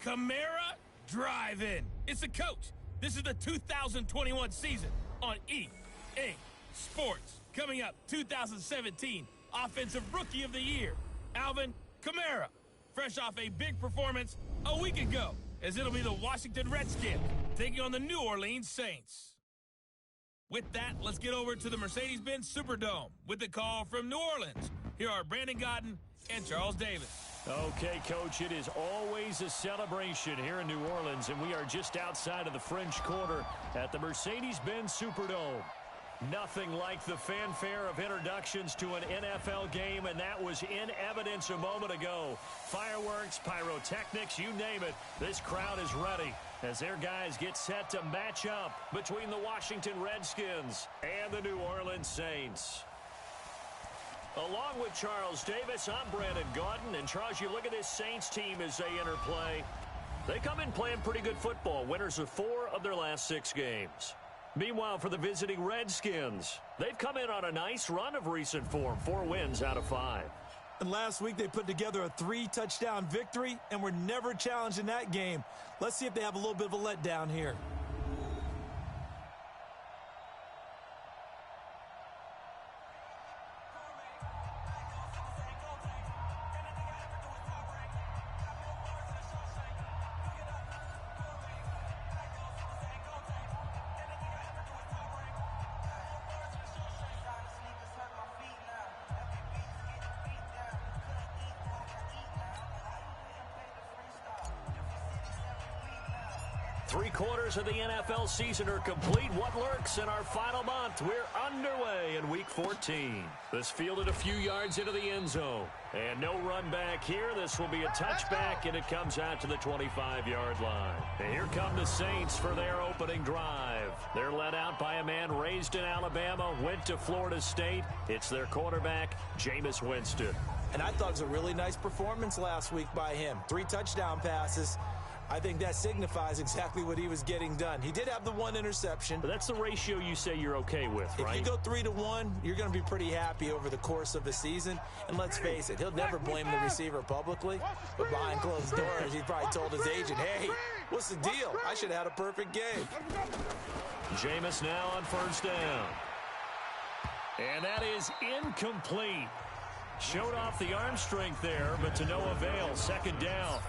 Camara Drive-In. It's a coach. This is the 2021 season on EA Sports. Coming up, 2017 Offensive Rookie of the Year, Alvin Kamara. Fresh off a big performance a week ago, as it'll be the Washington Redskins taking on the New Orleans Saints. With that, let's get over to the Mercedes-Benz Superdome with the call from New Orleans. Here are Brandon Godden and Charles Davis. Okay, Coach, it is always a celebration here in New Orleans, and we are just outside of the French Quarter at the Mercedes-Benz Superdome. Nothing like the fanfare of introductions to an NFL game, and that was in evidence a moment ago. Fireworks, pyrotechnics, you name it, this crowd is ready as their guys get set to match up between the Washington Redskins and the New Orleans Saints. Along with Charles Davis, I'm Brandon Godden. And, Charles, you look at this Saints team as they enter play. They come in playing pretty good football, winners of 4 of their last 6 games. Meanwhile, for the visiting Redskins, they've come in on a nice run of recent form, 4 wins out of 5. And last week they put together a 3-touchdown victory and were never challenged in that game. Let's see if they have a little bit of a letdown here. Three-quarters of the NFL season are complete. What lurks in our final month? We're underway in Week 14. This fielded a few yards into the end zone. And no run back here. This will be a touchback, and it comes out to the 25-yard line. And here come the Saints for their opening drive. They're led out by a man raised in Alabama, went to Florida State. It's their quarterback, Jameis Winston. And I thought it was a really nice performance last week by him. 3 touchdown passes. I think that signifies exactly what he was getting done. He did have the 1 interception. But that's the ratio you say you're okay with, right? If you go 3-1, you're going to be pretty happy over the course of the season. And let's face it, he'll never blame the receiver publicly. But behind closed doors, he probably told his agent, hey, what's the deal? I should have had a perfect game. Jameis now on first down. And that is incomplete. Showed off the arm strength there, but to no avail. Second down.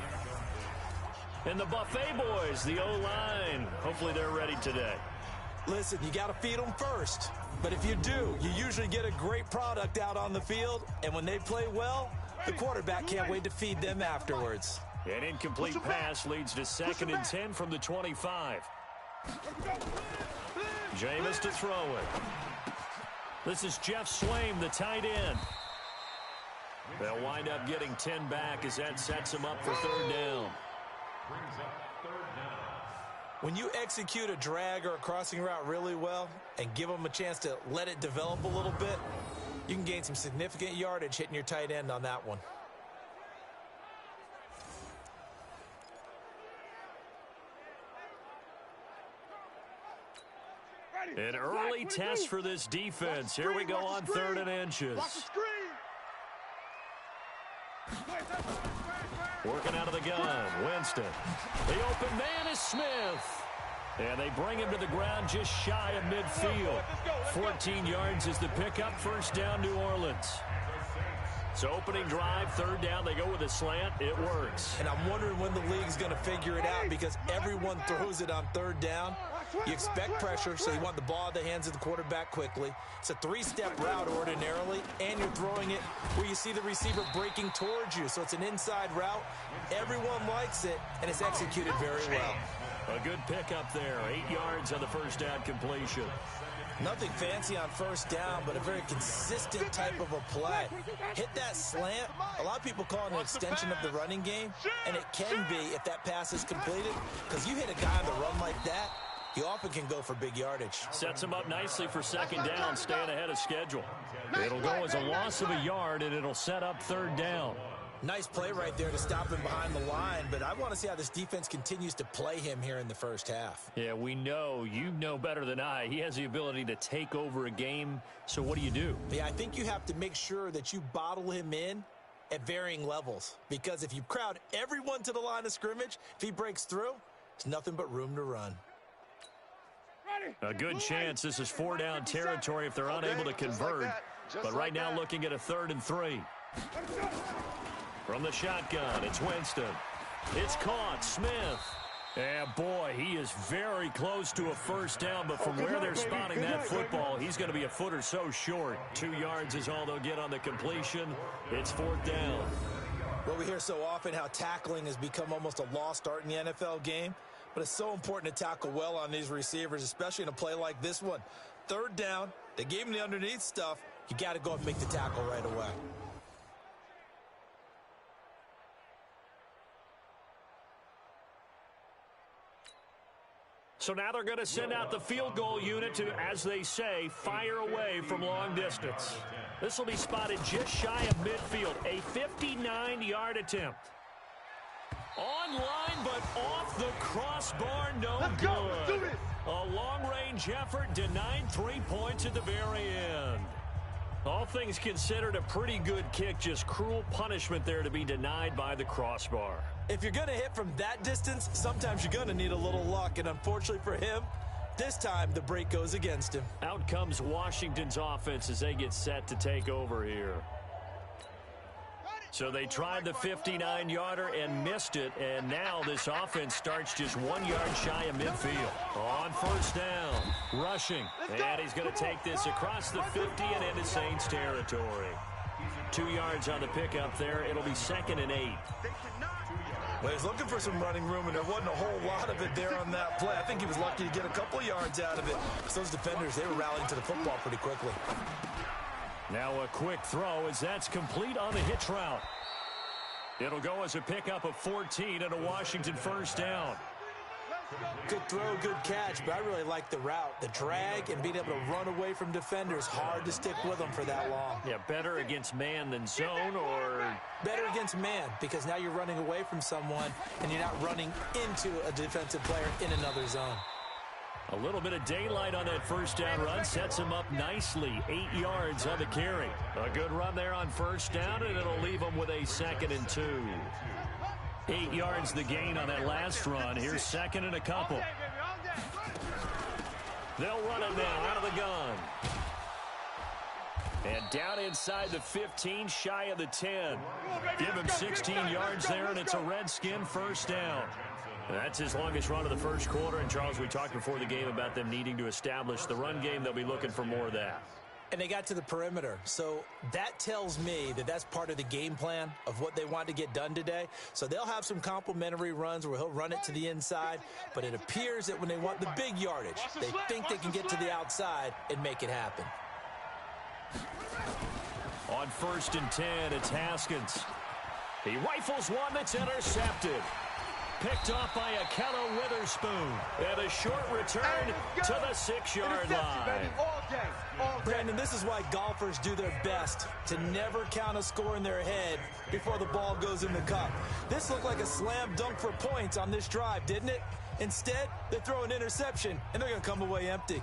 And the Buffet boys, the O-line, hopefully they're ready today. Listen, you got to feed them first. But if you do, you usually get a great product out on the field. And when they play well, the quarterback can't wait to feed them afterwards. An incomplete pass leads to 2nd and 10 from the 25. Jameis to throw it. This is Jeff Swaim, the tight end. They'll wind up getting 10 back as that sets them up for 3rd down. When you execute a drag or a crossing route really well and give them a chance to let it develop a little bit, you can gain some significant yardage hitting your tight end on that one. An early test for this defense. Here we go on 3rd and inches. Working out of the gun, Winston. The open man is Smith. And they bring him to the ground just shy of midfield. 14 yards is the pickup. First down, New Orleans. So opening drive, 3rd down. They go with a slant. It works. And I'm wondering when the league's going to figure it out because everyone throws it on 3rd down. You expect pressure, so you want the ball in the hands of the quarterback quickly. It's a 3-step route ordinarily, and you're throwing it where you see the receiver breaking towards you. So it's an inside route. Everyone likes it, and it's executed very well. A good pickup there. 8 yards on the first down completion. Nothing fancy on first down, but a very consistent type of a play. Hit that slant. A lot of people call it an extension of the running game, and it can be if that pass is completed, because you hit a guy on the run like that, he often can go for big yardage. Sets him up nicely for 2nd down, staying ahead of schedule. It'll go as a loss of a yard, and it'll set up 3rd down. Nice play right there to stop him behind the line, but I want to see how this defense continues to play him here in the first half. Yeah, we know. You know better than I. He has the ability to take over a game, so what do you do? Yeah, I think you have to make sure that you bottle him in at varying levels. Because if you crowd everyone to the line of scrimmage, if he breaks through, there's nothing but room to run. A good chance this is 4-down territory if they're unable to convert. But right now looking at a 3rd and 3. From the shotgun, it's Winston. It's caught. Smith. And boy, he is very close to a first down, but from where they're spotting that football, he's going to be a foot or so short. 2 yards is all they'll get on the completion. It's 4th down. Well, we hear so often how tackling has become almost a lost art in the NFL game, but it's so important to tackle well on these receivers, especially in a play like this one. 3rd down, they gave him the underneath stuff. You got to go and make the tackle right away. So now they're going to send out the field goal unit to, as they say, fire away from long distance. This will be spotted just shy of midfield. A 59-yard attempt. Online, but off the crossbar, no good. A long-range effort denied 3 points at the very end. All things considered, a pretty good kick, just cruel punishment there to be denied by the crossbar. If you're going to hit from that distance, sometimes you're going to need a little luck, and unfortunately for him, this time the break goes against him. Out comes Washington's offense as they get set to take over here. So they tried the 59-yarder and missed it, and now this offense starts just 1 yard shy of midfield. On 1st down, rushing, and he's going to take this across the 50 and into Saints territory. 2 yards on the pickup there. It'll be 2nd and 8. Well, he's looking for some running room, and there wasn't a whole lot of it there on that play. I think he was lucky to get a couple yards out of it. So those defenders, they were rallying to the football pretty quickly. Now a quick throw as that's complete on the hitch route. It'll go as a pickup of 14 and a Washington 1st down. Good throw, good catch, but I really like the route. The drag and being able to run away from defenders. Hard to stick with them for that long. Yeah, better against man than zone, or? Better against man, because now you're running away from someone and you're not running into a defensive player in another zone. A little bit of daylight on that 1st down run sets him up nicely. 8 yards on the carry. A good run there on 1st down, and it'll leave him with a 2nd and 2. 8 yards the gain on that last run. Here's 2nd and a couple. They'll run it now out of the gun. And down inside the 15, shy of the 10. Give him 16 yards there, and it's a Redskin 1st down. That's his longest run of the 1st quarter. And, Charles, we talked before the game about them needing to establish the run game. They'll be looking for more of that. And they got to the perimeter. So that tells me that that's part of the game plan of what they want to get done today. So they'll have some complementary runs where he'll run it to the inside. But it appears that when they want the big yardage, they think they can get to the outside and make it happen. On 1st and 10, it's Haskins. He rifles one that's intercepted. Picked off by Akello Witherspoon. And a short return to the 6-yard line. Brandon, this is why golfers do their best to never count a score in their head before the ball goes in the cup. This looked like a slam dunk for points on this drive, didn't it? Instead, they throw an interception, and they're going to come away empty.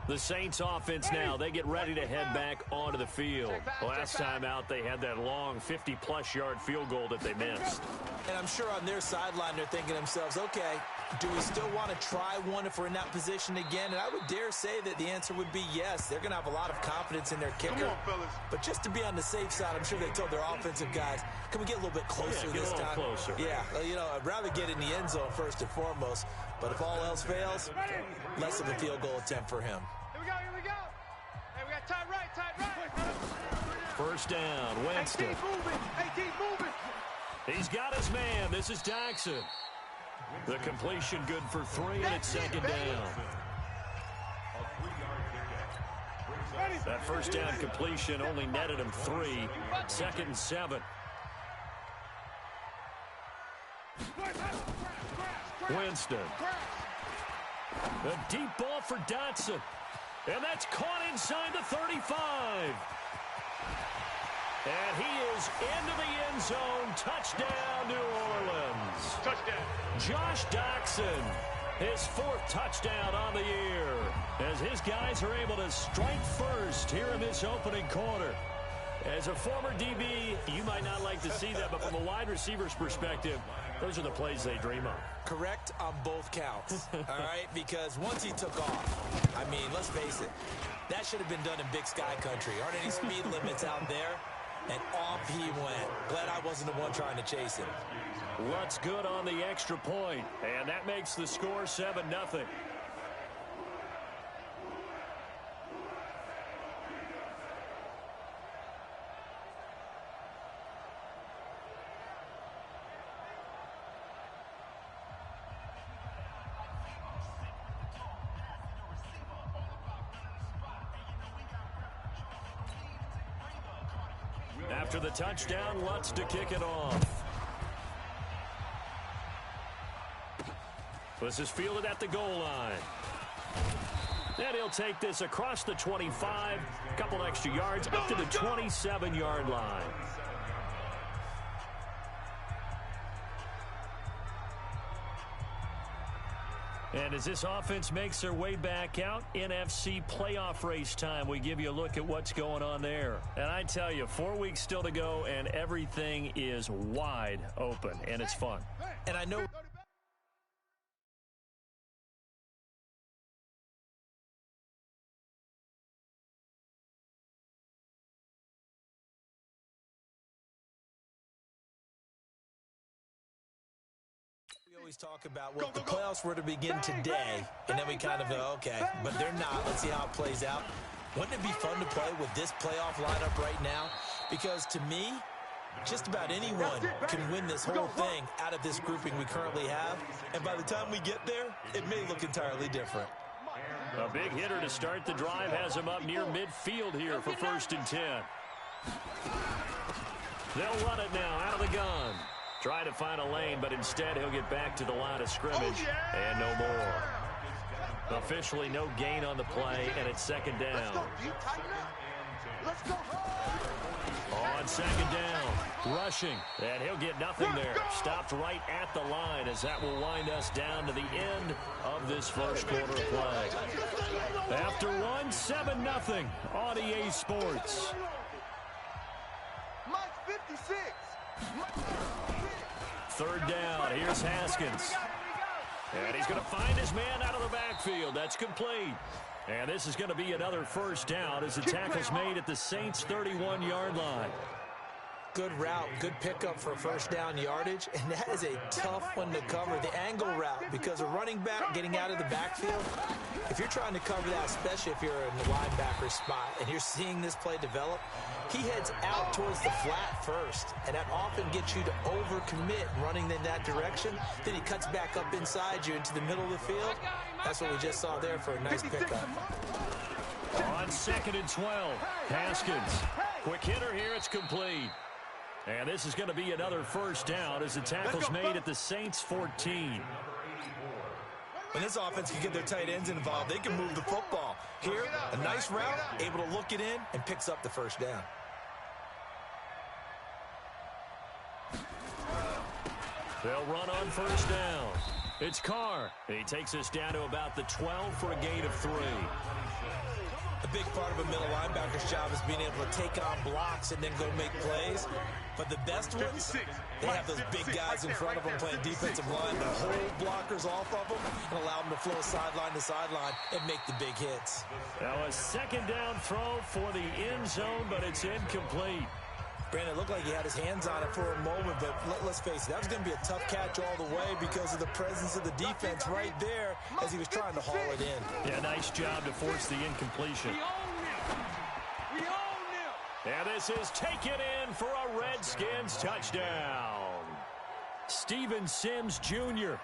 The Saints offense now, they get ready to head back onto the field. Last time out, they had that long 50-plus yard field goal that they missed. And I'm sure on their sideline, they're thinking to themselves, okay, do we still want to try one if we're in that position again? And I would dare say that the answer would be yes. They're going to have a lot of confidence in their kicker. But just to be on the safe side, I'm sure they told their offensive guys, can we get a little bit closer this time? Closer. Yeah, you know, I'd rather get in the end zone first and foremost. But if all else fails, less of a field goal attempt for him. Here we go. Hey, we got tight right. 1st down, Winston. 18 moving. He's got his man. This is Jackson. The completion good for 3, and it's 2nd down. That 1st down completion only netted him 3. 2nd and 7. Winston. A deep ball for Dotson. And that's caught inside the 35. And he is into the end zone. Touchdown, New Orleans. Touchdown. Josh Dotson His 4th touchdown on the year as his guys are able to strike first here in this opening quarter. As a former DB, you might not like to see that, but from a wide receiver's perspective, those are the plays they dream of. Correct on both counts, all right? Because once he took off, I mean, let's face it, that should have been done in Big Sky Country. Aren't any speed limits out there? And off he went. Glad I wasn't the one trying to chase him. Lutz good on the extra point, and that makes the score 7-0. After the touchdown, Lutz to kick it off. This is fielded at the goal line. And he'll take this across the 25, a couple extra yards up to the 27-yard line. And as this offense makes their way back out, NFC playoff race time, we give you a look at what's going on there. And I tell you, 4 weeks still to go, and everything is wide open, and it's fun. And I know... We always talk about, well, if the playoffs were to begin today, and then we kind of go, okay, but they're not. Let's see how it plays out. Wouldn't it be fun to play with this playoff lineup right now? Because to me, just about anyone can win this whole thing out of this grouping we currently have. And by the time we get there, it may look entirely different. A big hitter to start the drive has him up near midfield here for 1st and 10. They'll run it now out of the gun. Try to find a lane, but instead he'll get back to the line of scrimmage and no more. Officially no gain on the play, and it's 2nd down. On 2nd down, rushing, and he'll get nothing there. Stopped right at the line as that will wind us down to the end of this first quarter of play. After one, 7-0 on EA Sports. Mike 56. 3rd down, here's Haskins. And he's going to find his man out of the backfield. That's complete. And this is going to be another 1st down as the tackle's made at the Saints' 31-yard line. Good route, good pickup for 1st down yardage, and that is a tough one to cover, the angle route, because a running back getting out of the backfield, if you're trying to cover that, especially if you're in the linebacker spot and you're seeing this play develop, he heads out towards the flat first, and that often gets you to overcommit running in that direction. Then he cuts back up inside you into the middle of the field. That's what we just saw there for a nice pickup. On 2nd and 12, Haskins. Quick hitter here, it's complete. And this is going to be another 1st down as the tackle's made at the Saints' 14. When this offense can get their tight ends involved, they can move the football. Here, a nice route, able to look it in, and picks up the 1st down. They'll run on 1st down. It's Carr. He takes us down to about the 12 for a gain of 3. A big part of a middle linebacker's job is being able to take on blocks and then go make plays. But the best ones, they have those big guys in front of them playing defensive line that hold blockers off of them and allow them to flow sideline to sideline and make the big hits. Now a 2nd down throw for the end zone, but it's incomplete. Brandon, it looked like he had his hands on it for a moment, but let's face it, that was going to be a tough catch all the way because of the presence of the defense right there as he was trying to haul it in. Yeah, nice job to force the incompletion. We own them. And this is taken in for a Redskins touchdown. Steven Sims Jr.,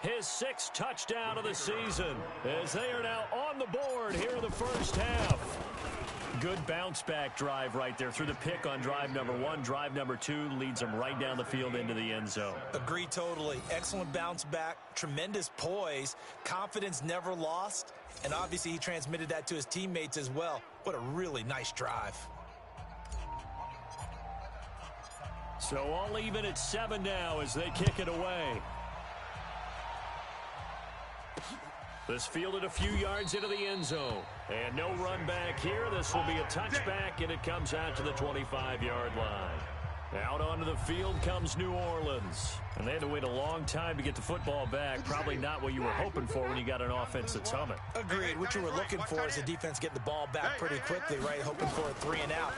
his 6th touchdown of the season, as they are now on the board here in the 1st half. Good bounce-back drive right there through the pick on drive number 1. Drive number 2 leads them right down the field into the end zone. Agree totally. Excellent bounce back, tremendous poise, confidence never lost, and obviously he transmitted that to his teammates as well. What a really nice drive. So all even at 7 now as they kick it away. This fielded a few yards into the end zone. And no run back here. This will be a touchback, and it comes out to the 25-yard line. Out onto the field comes New Orleans. And they had to wait a long time to get the football back. Probably not what you were hoping for when you got an offense that's humming. Agreed. What you were looking for is the defense getting the ball back pretty quickly, right? Hoping for a 3 and out.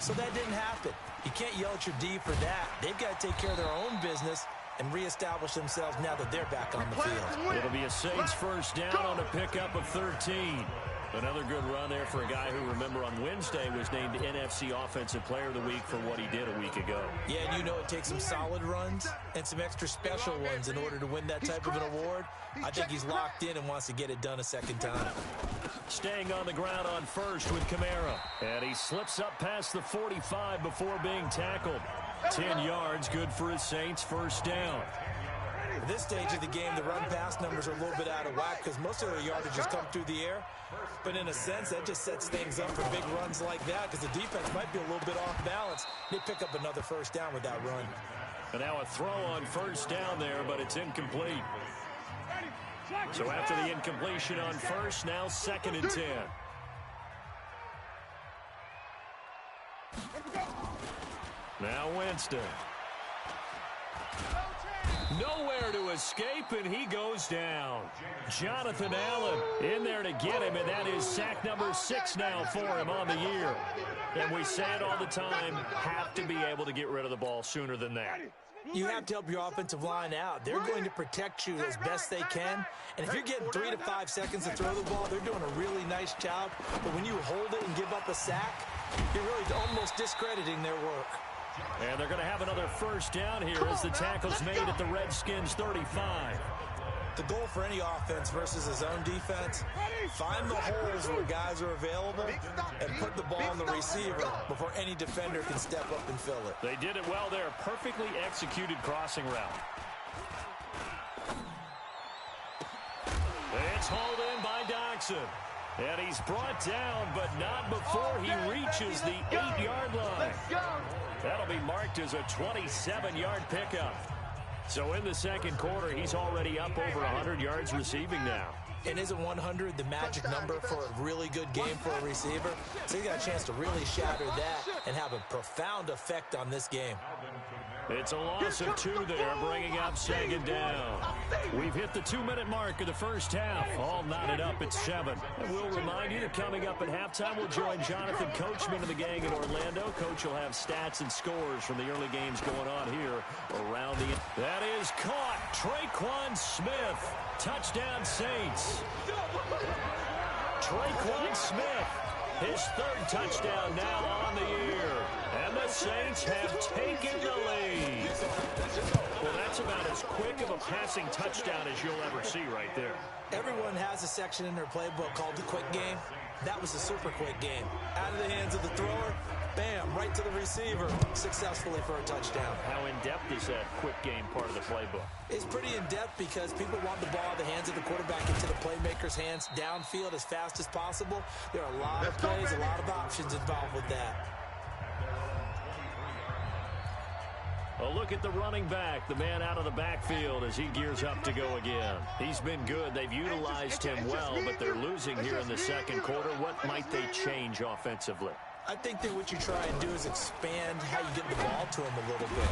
So that didn't happen. You can't yell at your D for that. They've got to take care of their own business and reestablish themselves now that they're back on the field. It'll be a Saints first down on a pickup of 13. Another good run there for a guy who, remember, on Wednesday was named NFC Offensive Player of the Week for what he did a week ago. Yeah, and you know it takes some solid runs and some extra special ones in order to win that type of an award. I think he's locked in and wants to get it done a second time. Staying on the ground on first with Kamara. And he slips up past the 45 before being tackled. 10 yards, good for his Saints first down. At this stage of the game, the run-pass numbers are a little bit out of whack because most of their yardages come through the air. But in a sense, that just sets things up for big runs like that because the defense might be a little bit off balance. They pick up another first down with that run. And now a throw on first down there, but it's incomplete. So after the incompletion on first, now 2nd and 10. Now Winston. Nowhere to escape, and he goes down. Jonathan Allen in there to get him, and that is sack number 6 now for him on the year. And we say it all the time, have to be able to get rid of the ball sooner than that. You have to help your offensive line out. They're going to protect you as best they can. And if you're getting 3 to 5 seconds to throw the ball, they're doing a really nice job. But when you hold it and give up a sack, you're really almost discrediting their work. And they're going to have another first down here as the tackle's made at the Redskins 35. The goal for any offense versus a zone defense, find the holes where guys are available and put the ball on the receiver before any defender can step up and fill it. They did it well there. Perfectly executed crossing route. It's hauled in by Doxson. And he's brought down, but not before he reaches the 8-yard line. That'll be marked as a 27-yard pickup. So in the second quarter, he's already up over 100 yards receiving now. And isn't 100 the magic number for a really good game for a receiver? So he got a chance to really shatter that and have a profound effect on this game. It's a loss of 2 there, bringing up 2nd down. We've hit the 2-minute mark of the first half, all knotted up at 7. And we'll remind you that coming up at halftime, we'll join Jonathan Coachman and the gang in Orlando. Coach will have stats and scores from the early games going on here around the... That is caught. Traquan Smith. Touchdown Saints. Traquan Smith. His 3rd touchdown now on the year. And the Saints have taken the lead. Well, that's about as quick of a passing touchdown as you'll ever see right there. Everyone has a section in their playbook called the quick game. That was a super quick game. Out of the hands of the thrower, bam, right to the receiver, successfully for a touchdown. How in-depth is that quick game part of the playbook? It's pretty in-depth because people want the ball out of the hands of the quarterback into the playmaker's hands downfield as fast as possible. There are a lot of plays, a lot of options involved with that. A look at the running back, the man out of the backfield as he gears up to go again. He's been good. They've utilized him well, but they're losing here in the second quarter. What might they change offensively? I think that what you try and do is expand how you get the ball to him a little bit.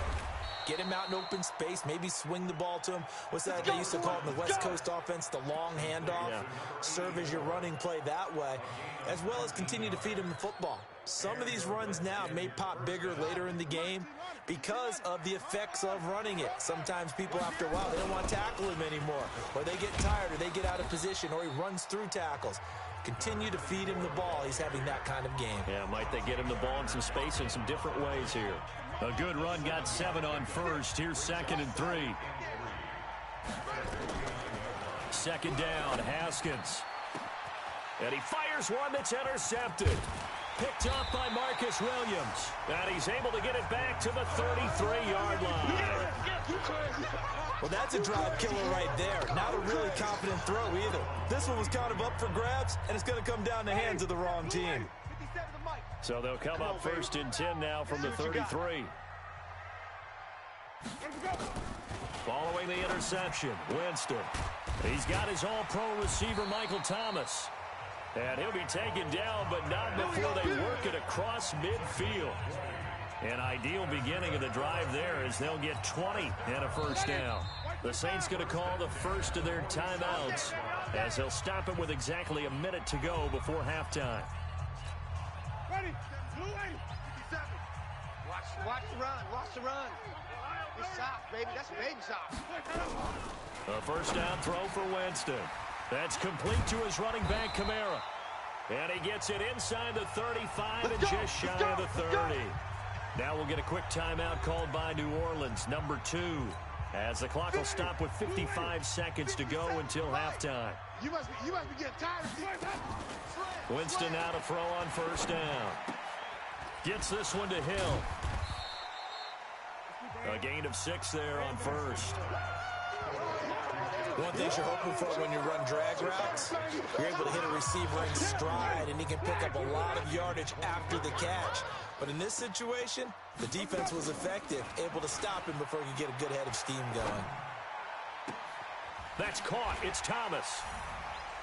Get him out in open space, maybe swing the ball to him. What's that they used to call it in the West Coast offense, the long handoff? Yeah. Serve as your running play that way, as well as continue to feed him the football. Some of these runs now may pop bigger later in the game because of the effects of running it. Sometimes people, after a while, they don't want to tackle him anymore, or they get tired, or they get out of position, or he runs through tackles. Continue to feed him the ball. He's having that kind of game. Yeah, might they get him the ball in some space in some different ways here. A good run, got 7 on first. Here's 2nd and 3. 2nd down, Haskins. And he fires one that's intercepted. Picked up by Marcus Williams. And he's able to get it back to the 33-yard line. Well, that's a drive killer right there. Not a really confident throw either. This one was kind of up for grabs, and it's going to come down the hands of the wrong team. So they'll come up 1st and 10 now from the 33. Following the interception, Winston. He's got his all-pro receiver, Michael Thomas. And he'll be taken down, but not before they work it across midfield. An ideal beginning of the drive there as they'll get 20 and a first down. The Saints going to call the first of their timeouts as they'll stop it with exactly a minute to go before halftime. Ready? Blue 80. 57. Watch the run. Watch the run. It's soft, baby. That's baby soft. A first down throw for Winston. That's complete to his running back, Kamara. And he gets it inside the 35 and just shy of the 30. Now we'll get a quick timeout called by New Orleans, number 2, as the clock will stop with 55 seconds to go until halftime. You must be getting tired of Winston now to throw on first down. Gets this one to Hill. A gain of 6 there on first. One thing you're hoping for when you run drag routes, you're able to hit a receiver in stride, and he can pick up a lot of yardage after the catch. But in this situation, the defense was effective, able to stop him before he could get a good head of steam going. That's caught. It's Thomas.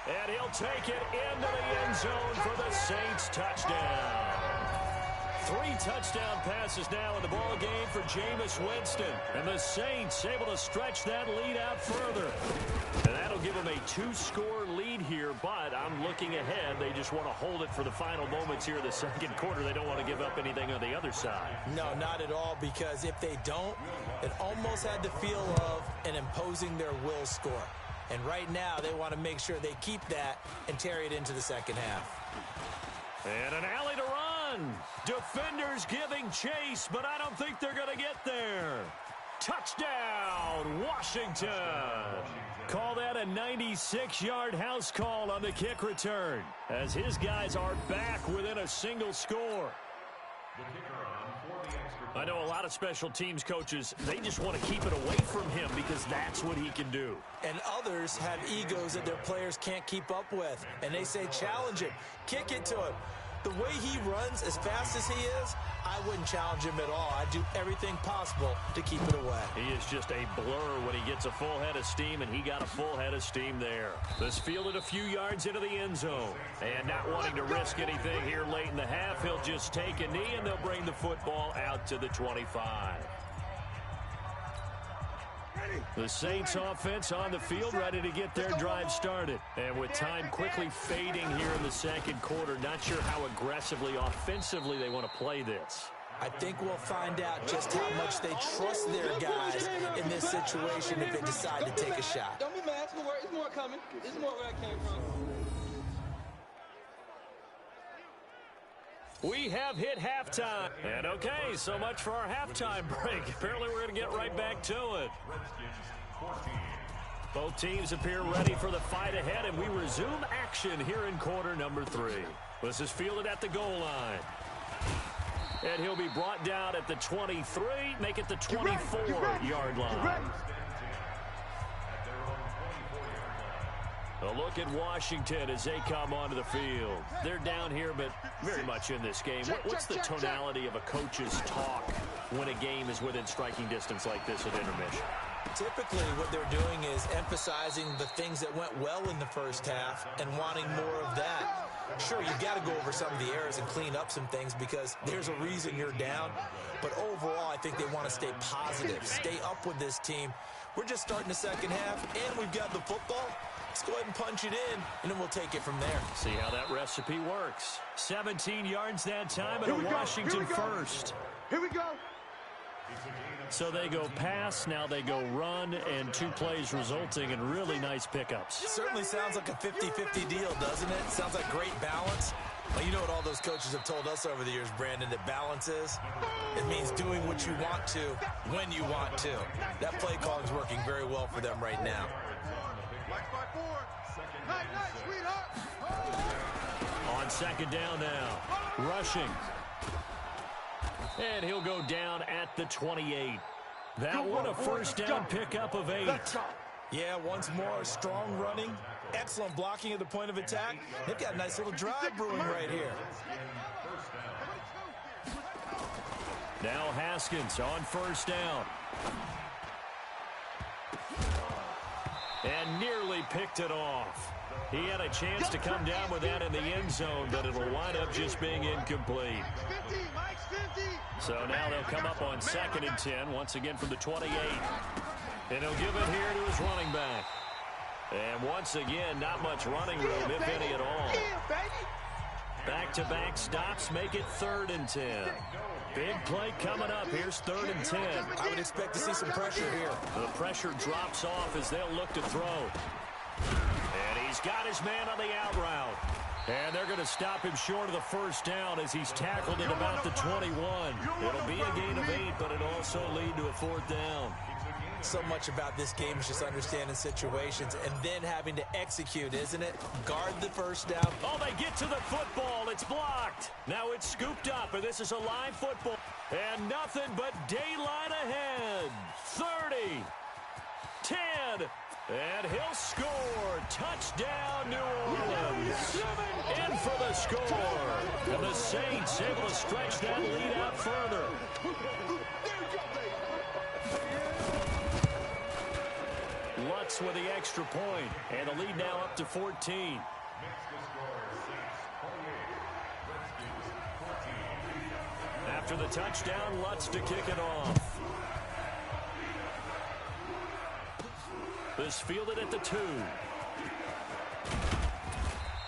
And he'll take it into the end zone for the Saints touchdown. 3 touchdown passes now in the ball game for Jameis Winston. And the Saints able to stretch that lead out further. And that'll give them a 2-score lead here, but I'm looking ahead. They just want to hold it for the final moments here in the second quarter. They don't want to give up anything on the other side. No, not at all, because if they don't, it almost had the feel of an imposing their will score. And right now, they want to make sure they keep that and carry it into the second half. And an alley to run. Defenders giving chase, but I don't think they're going to get there. Touchdown, Washington. Call that a 96-yard house call on the kick return, as his guys are back within a single score. I know a lot of special teams coaches, they just want to keep it away from him because that's what he can do. And others have egos that their players can't keep up with. And they say, challenge him, kick it to him. The way he runs, as fast as he is, I wouldn't challenge him at all. I'd do everything possible to keep it away. He is just a blur when he gets a full head of steam, and he got a full head of steam there. This fielded a few yards into the end zone. And not wanting to risk anything here late in the half, he'll just take a knee, and they'll bring the football out to the 25. The Saints offense on the field, ready to get their drive started. And with time quickly fading here in the second quarter, not sure how aggressively, offensively they want to play this. I think we'll find out just how much they trust their guys in this situation if they decide to take a shot. Don't be mad. It's more coming. It's more where I came from. We have hit halftime. And okay, so much for our halftime break. Apparently we're going to get right back to it. Both teams appear ready for the fight ahead, and we resume action here in quarter number 3. This is fielded at the goal line. And he'll be brought down at the 23, make it the 24-yard line. A look at Washington as they come onto the field. They're down here, but very much in this game. What's the tonality of a coach's talk when a game is within striking distance like this at intermission? Typically, what they're doing is emphasizing the things that went well in the first half and wanting more of that. Sure, you've got to go over some of the errors and clean up some things because there's a reason you're down. But overall, I think they want to stay positive, stay up with this team. We're just starting the second half, and we've got the football. Let's go ahead and punch it in, and then we'll take it from there. See how that recipe works. 17 yards that time, and a Washington first. Here we go. So they go pass, now they go run, and 2 plays resulting in really nice pickups. Certainly sounds like a 50-50 deal, doesn't it? Sounds like great balance. Well, you know what all those coaches have told us over the years, Brandon, that balance is? It means doing what you want to when you want to. That play calling is working very well for them right now. On second down now, rushing. And he'll go down at the 28. That one a first down pickup of 8. Yeah, once more, strong running, excellent blocking at the point of attack. They've got a nice little drive brewing right here. Now Haskins on first down. And nearly picked it off. He had a chance to come down with that in the end zone, but it'll wind up just being incomplete. So now they'll come up on 2nd and 10, once again from the 28. And he'll give it here to his running back. And once again, not much running room, if any at all. Back-to-back stops make it 3rd and 10. Big play coming up. Here's 3rd and 10. I would expect to see some pressure here. The pressure drops off as they'll look to throw. And he's got his man on the out route. And they're going to stop him short of the first down as he's tackled at about the 21. It'll be a gain of 8, but it'll also lead to a 4th down. So much about this game is just understanding situations and then having to execute, isn't it? Guard the first down. Oh, they get to the football. It's blocked. Now it's scooped up, and this is a live football. And nothing but daylight ahead. 30, 10, and he'll score. Touchdown, New Orleans. In for the score. And the Saints able to stretch that lead out further. Lutz with the extra point, and the lead now up to 14. After the touchdown, Lutz to kick it off. This fielded at the 2.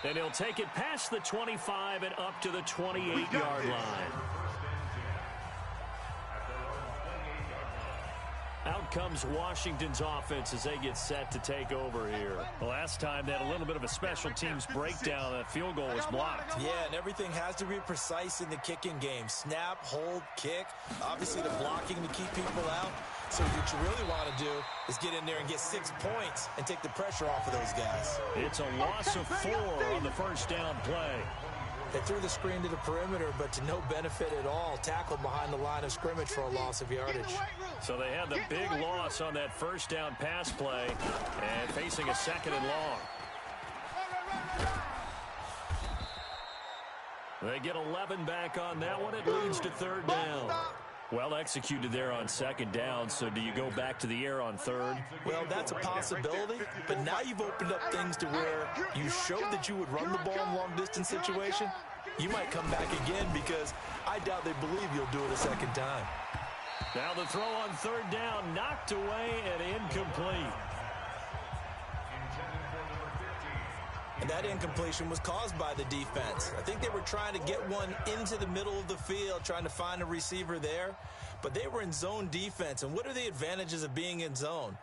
And he'll take it past the 25 and up to the 28-yard line. Out comes Washington's offense as they get set to take over here. The last time they had a little bit of a special teams breakdown. That field goal was blocked. Yeah, and everything has to be precise in the kicking game. Snap, hold, kick. Obviously, the blocking to keep people out. So what you really want to do is get in there and get 6 points and take the pressure off of those guys. It's a loss of 4 on the first down play. They threw the screen to the perimeter, but to no benefit at all. Tackled behind the line of scrimmage for a loss of yardage. So they had the big loss on that first down pass play and facing a 2nd and long. They get 11 back on that one. It leads to 3rd down. Well executed there on 2nd down, so do you go back to the air on 3rd? Well, that's a possibility, but now you've opened up things to where you showed that you would run the ball in long-distance situation. You might come back again because I doubt they believe you'll do it a 2nd time. Now the throw on 3rd down, knocked away and incomplete. And that incompletion was caused by the defense. I think they were trying to get one into the middle of the field, trying to find a receiver there. But they were in zone defense. And what are the advantages of being in zone?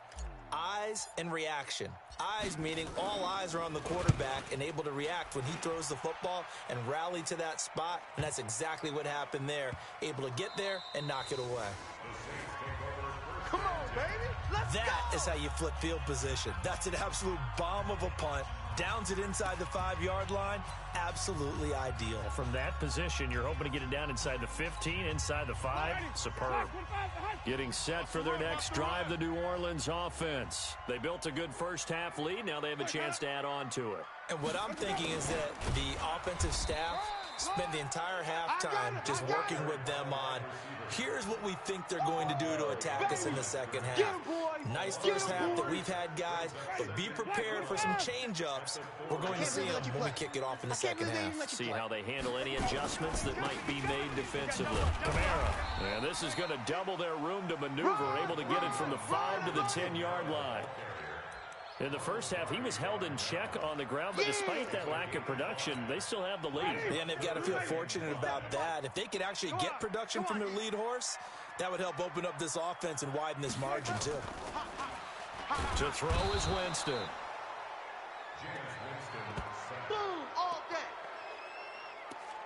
Eyes and reaction. Eyes meaning all eyes are on the quarterback and able to react when he throws the football and rally to that spot. And that's exactly what happened there. Able to get there and knock it away. Come on, baby. Let's go. That is how you flip field position. That's an absolute bomb of a punt. Downs it inside the 5-yard line. Absolutely ideal. From that position, you're hoping to get it down inside the 15, inside the 5. Superb. Getting set for their next drive, the New Orleans offense. They built a good first-half lead. Now they have a chance to add on to it. And what I'm thinking is that the offensive staff spent the entire halftime just working with them on, here's what we think they're going to do to attack us in the second half. Nice first half that we've had, guys, but be prepared for some change-ups. We're going to see them when we kick it off in the second half. See how they handle any adjustments that might be made defensively. Kamara. And this is going to double their room to maneuver, able to get it from the 5 to the 10-yard line. In the first half, he was held in check on the ground, but despite that lack of production, they still have the lead. And they've got to feel fortunate about that. If they could actually get production from their lead horse, that would help open up this offense and widen this margin, too. To throw is Winston.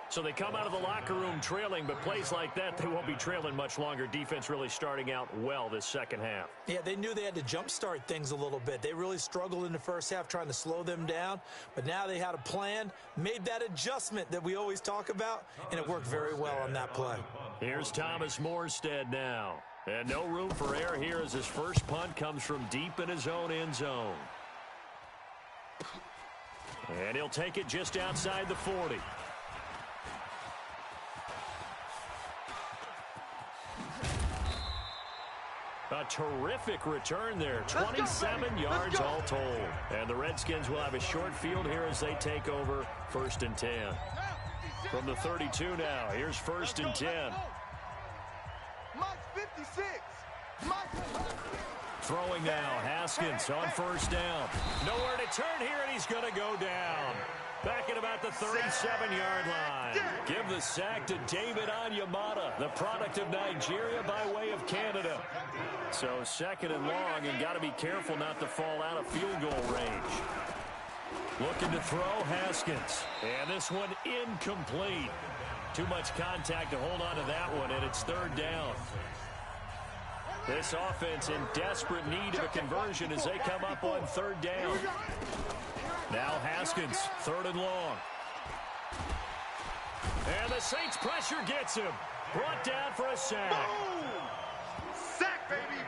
So they come out of the locker room trailing, but plays like that, they won't be trailing much longer. Defense really starting out well this second half. Yeah, they knew they had to jumpstart things a little bit. They really struggled in the first half trying to slow them down, but now they had a plan, made that adjustment that we always talk about, and it worked very well on that play. Here's Thomas Morstead now. And no room for error here as his first punt comes from deep in his own end zone. And he'll take it just outside the 40. A terrific return there. 27 yards all told. And the Redskins will have a short field here as they take over 1st and 10. From the 32 now, here's 1st and 10. Mike 56. Throwing now, Haskins on 1st down. Nowhere to turn here, and he's going to go down. Back at about the 37-yard line. Give the sack to David Onyemata, the product of Nigeria by way of Canada. So 2nd and long, and got to be careful not to fall out of field goal range. Looking to throw, Haskins. And this one incomplete. Too much contact to hold on to that one, and it's 3rd down. This offense in desperate need of a conversion as they come up on 3rd down. Now Haskins, 3rd and long. And the Saints pressure gets him. Brought down for a sack. Boom! Sack, baby!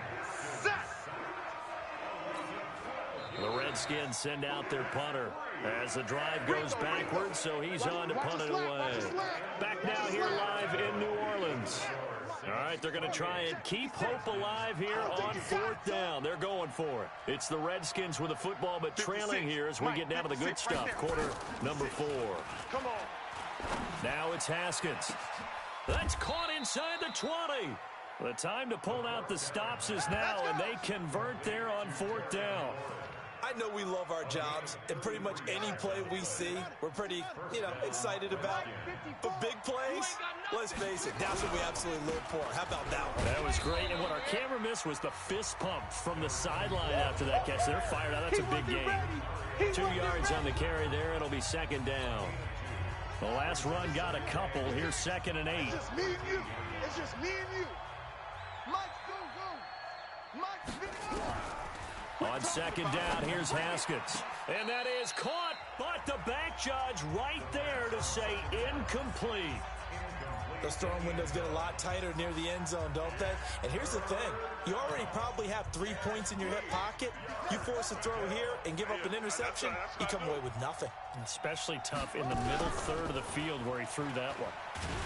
Sack! The Redskins send out their punter as the drive goes backwards, so he's on to punt it away. Back now here live in New Orleans. All right, they're going to try and keep hope alive here on 4th down. They're going for it. It's the Redskins with the football, but trailing here as we get down to the good stuff. Quarter number 4. Come on. Now it's Haskins. That's caught inside the 20. The time to pull out the stops is now, and they convert there on 4th down. I know we love our jobs, and pretty much any play we see, we're pretty, excited about. But big plays, let's face it, that's what we absolutely live for. How about that one? That was great, and what our camera missed was the fist pump from the sideline after that catch. They're fired out. That's a big game. 2 yards on the carry there. It'll be 2nd down. The last run got a couple. Here's 2nd and 8. It's just me and you. It's just me and you. Mike, go. Mike, On 2nd down, here's Haskins. And that is caught, but the back judge right there to say incomplete. Those throwing windows get a lot tighter near the end zone, don't they? And here's the thing. You already probably have 3 points in your hip pocket. You force a throw here and give up an interception, you come away with nothing. Especially tough in the middle third of the field where he threw that one.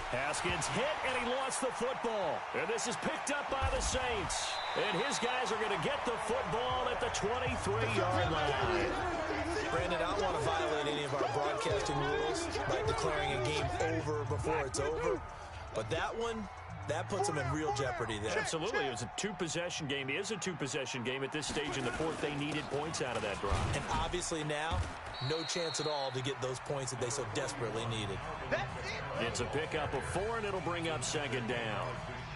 Haskins hit, and he lost the football. And this is picked up by the Saints. And his guys are going to get the football at the 23-yard line. Brandon, I don't want to violate any of our broadcasting rules by declaring a game over before it's over. But that one, that puts them in real jeopardy there. Absolutely. It was a 2-possession game. It is a 2-possession game at this stage in the 4th. They needed points out of that drive. And obviously now, no chance at all to get those points that they so desperately needed. It's a pickup of 4, and it'll bring up 2nd down.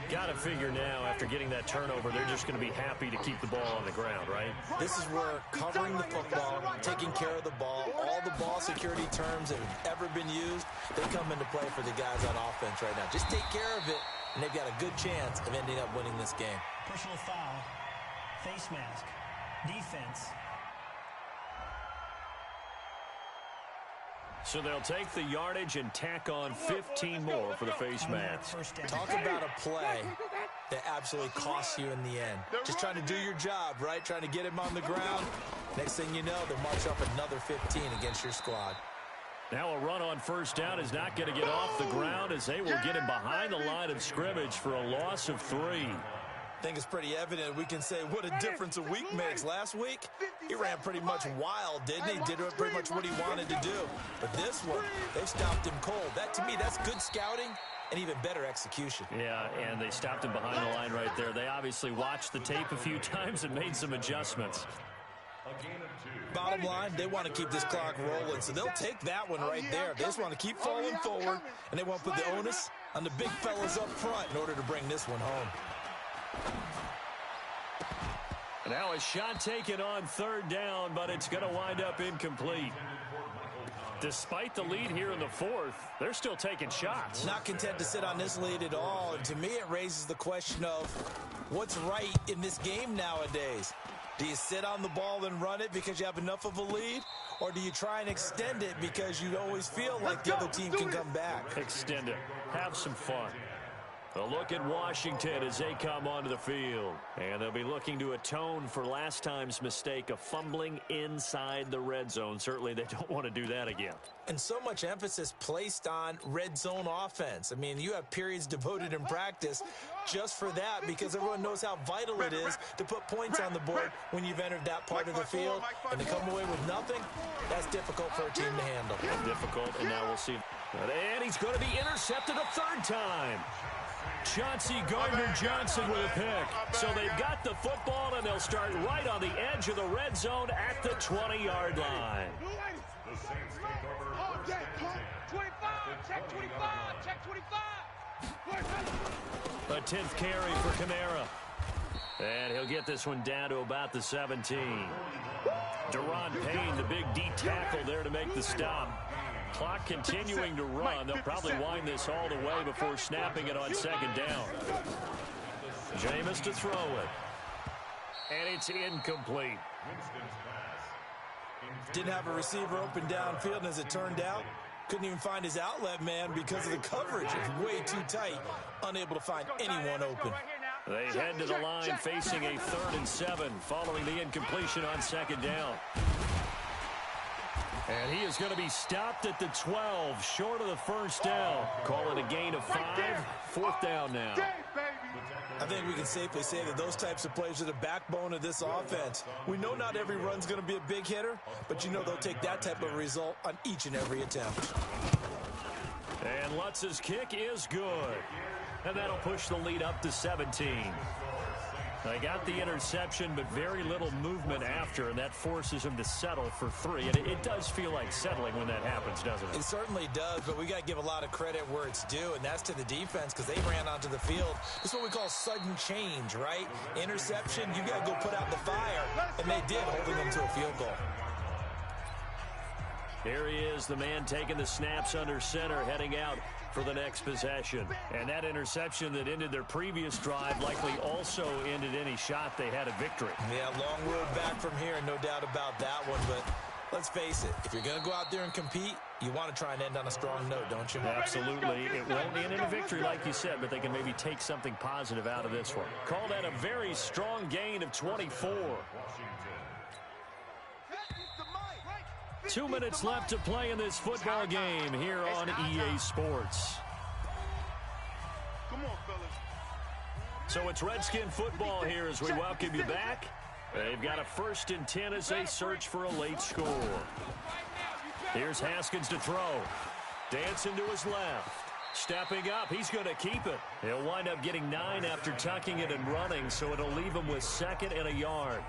Got to figure now, after getting that turnover, they're just going to be happy to keep the ball on the ground, right? This is where covering the football, taking care of the ball, all the ball security terms that have ever been used, they come into play for the guys on offense right now. Just take care of it, and they've got a good chance of ending up winning this game. Personal foul, face mask, defense. So they'll take the yardage and tack on 15 more for the face mask. Talk about a play that absolutely costs you in the end. Just trying to do your job, right? Trying to get him on the ground. Next thing you know, they'll march up another 15 against your squad. Now a run on 1st down is not going to get off the ground as they will get him behind the line of scrimmage for a loss of 3. I think it's pretty evident we can say what a difference a week makes. Last week, he ran pretty much wild, didn't he? Did pretty much what he wanted to do. But this one, they stopped him cold. That, to me, that's good scouting and even better execution. Yeah, and they stopped him behind the line right there. They obviously watched the tape a few times and made some adjustments. Bottom line, they want to keep this clock rolling, so they'll take that one right there. They just want to keep falling forward, and they want to put the onus on the big fellas up front in order to bring this one home. Now a shot taken on 3rd down, but it's going to wind up incomplete. Despite the lead here in the 4th, they're still taking shots. Not content to sit on this lead at all. And to me, it raises the question of what's right in this game nowadays. Do you sit on the ball and run it because you have enough of a lead? Or do you try and extend it because you always feel like the other team can come back? Extend it. Have some fun. A look at Washington as they come onto the field. And they'll be looking to atone for last time's mistake of fumbling inside the red zone. Certainly they don't want to do that again. And so much emphasis placed on red zone offense. I mean, you have periods devoted in practice just for that because everyone knows how vital it is to put points on the board when you've entered that part of the field. And to come away with nothing, that's difficult for a team to handle. Difficult, and now we'll see. And he's going to be intercepted a third time. Chauncey Gardner-Johnson with a pick. So they've got the football, and they'll start right on the edge of the red zone at the 20-yard line. 25, check 25, check 25. A 10th carry for Kamara. And he'll get this one down to about the 17. Deron Payne, the big D tackle there to make the stop. Clock continuing to run. They'll probably wind this all the way before snapping it on second down. Jameis to throw it. And it's incomplete. Didn't have a receiver open downfield, and as it turned out, couldn't even find his outlet man because of the coverage. It's way too tight, unable to find anyone open. They head to the line facing a 3rd and 7 following the incompletion on second down. And he is going to be stopped at the 12, short of the first down. Call it a gain of 5, 4th down now. I think we can safely say that those types of plays are the backbone of this offense. We know not every run's going to be a big hitter, but you know they'll take that type of result on each and every attempt. And Lutz's kick is good. And that'll push the lead up to 17. They got the interception, but very little movement after, and that forces him to settle for 3. And it does feel like settling when that happens, doesn't it? It certainly does, but we got to give a lot of credit where it's due, and that's to the defense because they ran onto the field. It's what we call sudden change, right? Interception, you got to go put out the fire, and they did, holding them to a field goal. Here he is, the man taking the snaps under center, heading out for the next possession. And that interception that ended their previous drive likely also ended any shot they had at victory. Yeah, long road back from here, no doubt about that one. But let's face it, if you're going to go out there and compete, you want to try and end on a strong note, don't you? Absolutely. It won't end in a victory like you said, but they can maybe take something positive out of this one. Call that a very strong gain of 24. 2 minutes left to play in this football game here on EA Sports. Come on, fellas. So it's Redskin football here as we welcome you back. They've got a 1st and 10 as they search for a late score. Here's Haskins to throw. Dancing to his left. Stepping up, he's going to keep it. He'll wind up getting 9 after tucking it and running, so it'll leave him with 2nd and a yard.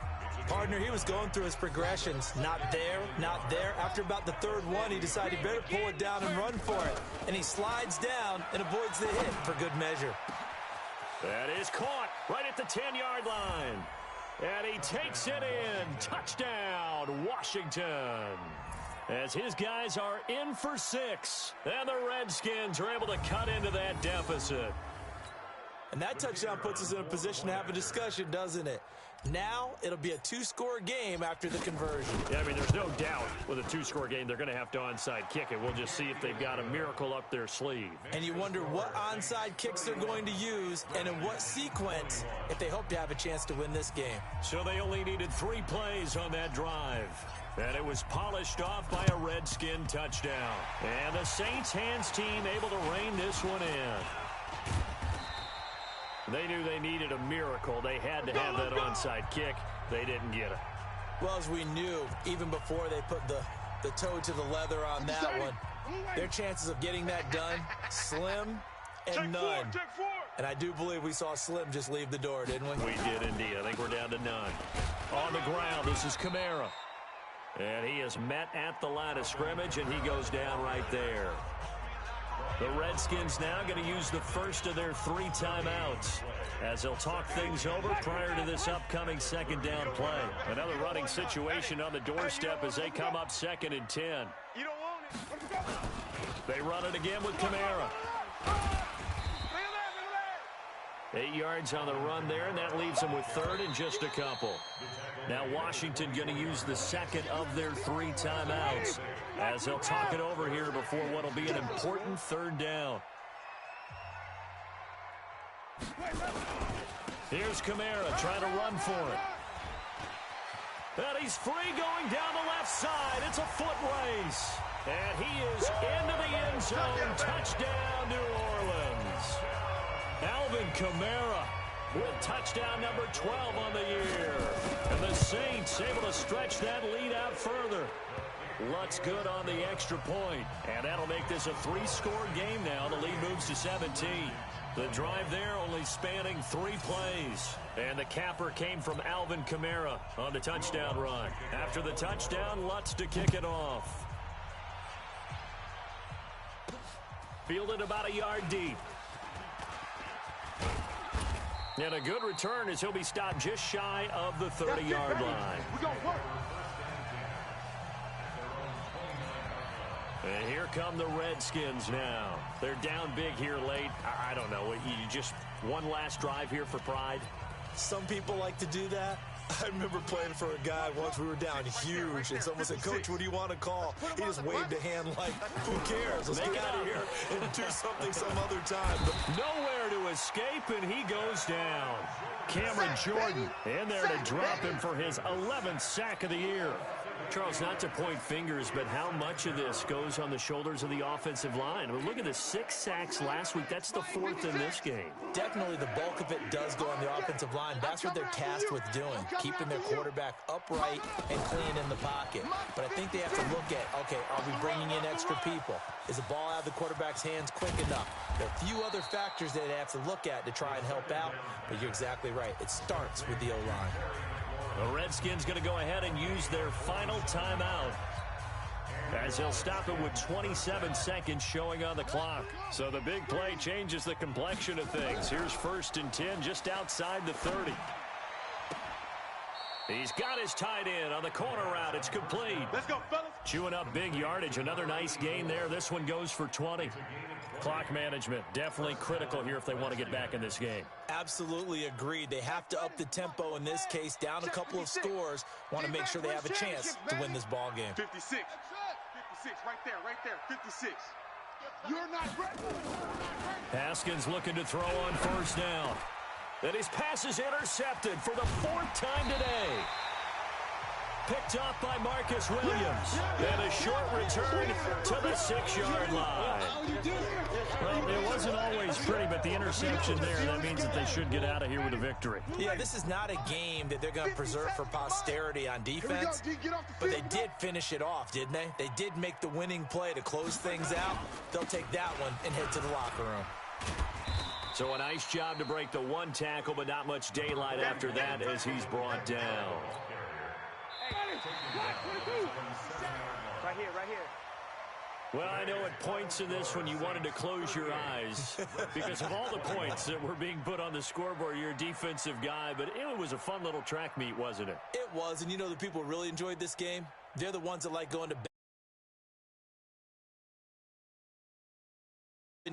Partner, he was going through his progressions. Not there, not there. After about the 3rd one, he decided he better pull it down and run for it. And he slides down and avoids the hit for good measure. That is caught right at the 10-yard line. And he takes it in. Touchdown, Washington. As his guys are in for 6. And the Redskins are able to cut into that deficit. And that touchdown puts us in a position to have a discussion, doesn't it? Now it'll be a 2-score game after the conversion. Yeah, I mean, there's no doubt with a 2-score game, they're going to have to onside kick it. We'll just see if they've got a miracle up their sleeve. And you wonder what onside kicks they're going to use and in what sequence if they hope to have a chance to win this game. So they only needed 3 plays on that drive. And it was polished off by a Redskin touchdown. And the Saints hands team able to rein this one in. They knew they needed a miracle. They had to have that onside kick. They didn't get it. Well, as we knew, even before they put the toe to the leather on that one, their chances of getting that done, slim and none. And I do believe we saw Slim just leave the door, didn't we? We did indeed. I think we're down to none. On the ground, this is Kamara. And he is met at the line of scrimmage, and he goes down right there. The Redskins now going to use the first of their 3 timeouts as they'll talk things over prior to this upcoming 2nd down play. Another running situation on the doorstep as they come up 2nd and 10. You don't want it. They run it again with Kamara. 8 yards on the run there, and that leaves them with 3rd and just a couple. Now Washington going to use the 2nd of their 3 timeouts as they'll talk it over here before what will be an important 3rd down. Here's Kamara trying to run for it. And he's free going down the left side. It's a foot race. And he is into the end zone. Touchdown, New Orleans. Alvin Kamara with touchdown number 12 on the year. And the Saints able to stretch that lead out further. Lutz good on the extra point. And that'll make this a 3-score game now. The lead moves to 17. The drive there only spanning 3 plays. And the capper came from Alvin Kamara on the touchdown run. After the touchdown, Lutz to kick it off. Fielded about a yard deep. And a good return as he'll be stopped just shy of the 30-yard line. And here come the Redskins now. They're down big here late. I don't know. You just one last drive here for pride? Some people like to do that. I remember playing for a guy once. We were down huge, and someone said, "Coach, what do you want to call?" He just waved a hand like, "Who cares? Let's get out of here and do something some other time." But nowhere to escape, and he goes down. Cameron Jordan in there to drop him for his 11th sack of the year. Charles, not to point fingers, but how much of this goes on the shoulders of the offensive line? I mean, look at the 6 sacks last week. That's the 4th in this game. Definitely the bulk of it does go on the offensive line. That's what they're tasked with doing, keeping their quarterback upright and clean in the pocket. But I think they have to look at, okay, are we bringing in extra people? Is the ball out of the quarterback's hands quick enough? There are a few other factors that they have to look at to try and help out, but you're exactly right. It starts with the O-line. The Redskins going to go ahead and use their final timeout as he'll stop it with 27 seconds showing on the clock. So the big play changes the complexion of things. Here's 1st and 10 just outside the 30. He's got his tight end on the corner route. It's complete. Let's go, fellas. Chewing up big yardage. Another nice gain there. This one goes for 20. Clock management definitely critical here if they want to get back in this game. Absolutely agreed. They have to up the tempo in this case, down a couple of scores. Want to make sure they have a chance to win this ball game. 56. 56, right there, 56. You're not ready. Haskins looking to throw on 1st down. And his pass is intercepted for the 4th time today. Picked off by Marcus Williams. And a short return to the 6-yard line. Well, it wasn't always pretty, but the interception there, that means that they should get out of here with a victory. Yeah, this is not a game that they're going to preserve for posterity on defense, but they did finish it off, didn't they? They did make the winning play to close things out. They'll take that one and head to the locker room. So a nice job to break the 1 tackle, but not much daylight after that as he's brought down. Right here. Well, I know at points in this when you wanted to close your eyes because of all the points that were being put on the scoreboard. You're a defensive guy, but it was a fun little track meet, wasn't it? It was, and you know the people who really enjoyed this game? They're the ones that like going to bed.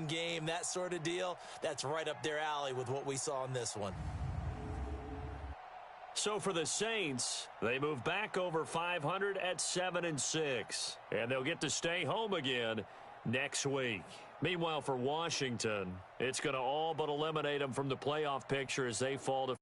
Game, that sort of deal. That's right up their alley with what we saw in this one. So for the Saints, they move back over 500 at 7-6, and they'll get to stay home again next week. Meanwhile, for Washington, it's going to all but eliminate them from the playoff picture as they fall to